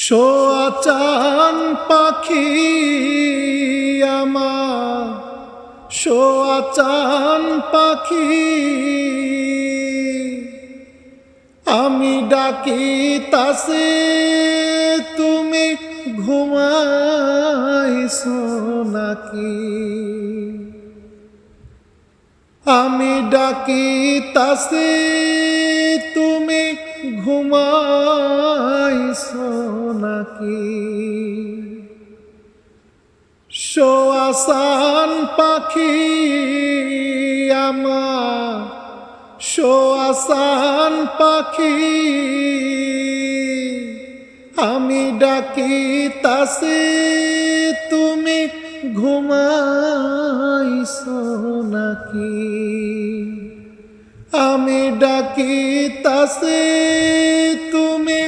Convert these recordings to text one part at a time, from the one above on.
শোয়াচান পাখি আমার, শোয়াচান পাখি আমি ডাকিতাছি তুমি ঘুমাইছো নাকি? আমি ডাকিতাছি তুমি ঘুমাইছো নাকি? শোয়াচান পাখি আমার, শোয়াচান পাখি আমি ডাকিতাছি তুমি ঘুমাইছো নাকি? আমি ডাকিতাছি তুমি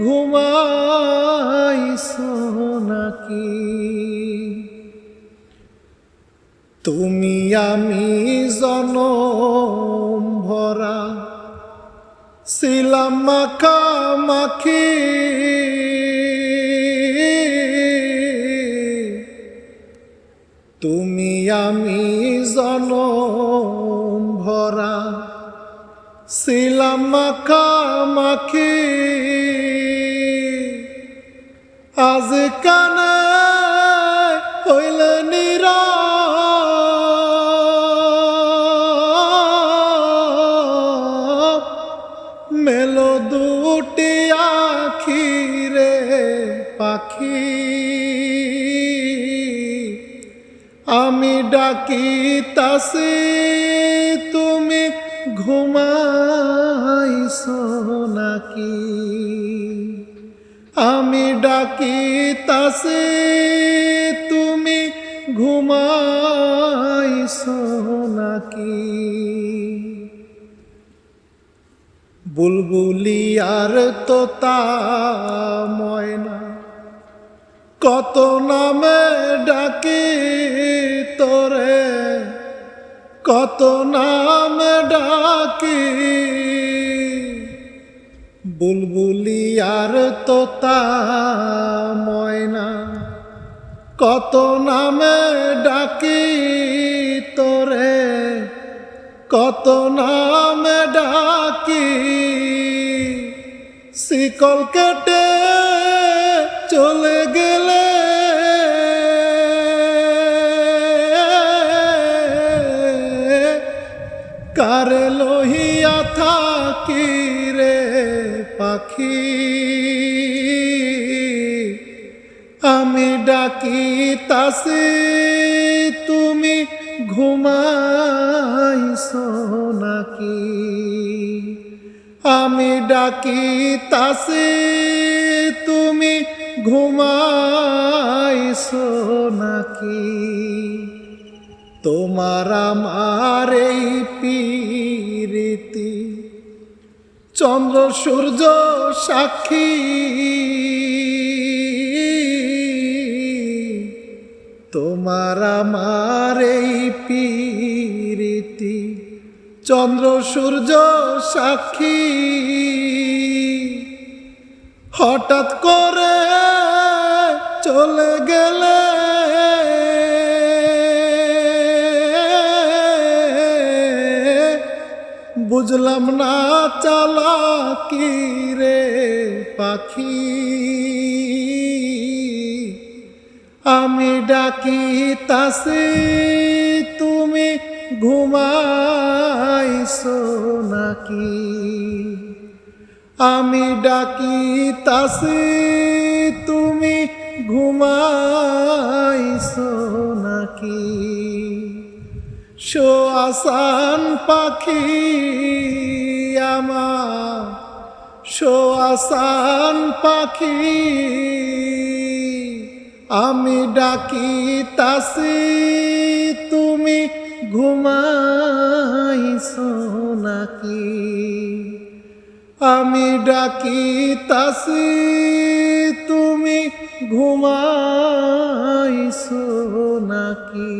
ঘুমাইছো নাকি? তুমি আমি জনম ভরা ছিলাম মাখামাখি, তুমি আমি জনম ভরা ছিলাম মাখামাখি। আজ কানে হইলে নীরব, মেলো দুটি আখি রে পাখি। আমি ডাকিতাছি তুমি ঘুমাইছো নাকি? আমি ডাকিতাছি তুমি ঘুমাইছো নাকি? বুলবুলি আর তোতা ময়না কত নামে ডাকি তোরে, কত নামে ডাকি। বুলবুলি আর তোতা ময়না কত নামে ডাকি তোরে, কত নামে ডাকি। শিকল কেটে চলে গেলে কারে লহিয়া থাকি রে পাখি? আমি ডাকিতাছি তুমি ঘুমাইছো নাকি? আমি ডাকিতাছি তুমি ঘুমাইছো নাকি? তোমার আমার এই পিরিতি চন্দ্র সূর্য সাক্ষী, তোমার আমার এই পিরিতি চন্দ্র সূর্য সাক্ষী। হঠাৎ করে চলে গেলে বুঝলাম না চালাকি রে পাখি। আমি ডাকিতাছি তুমি ঘুমাইছো নাকি? আমি ডাকিতাছি তুমি ঘুমাইছো নাকি? শোয়াচান পাখি আমার, শোয়াচান পাখি আমি ডাকিতাছি তুমি ঘুমাইছো নাকি? আমি ডাকিতাছি তুমি ঘুমাইছো নাকি?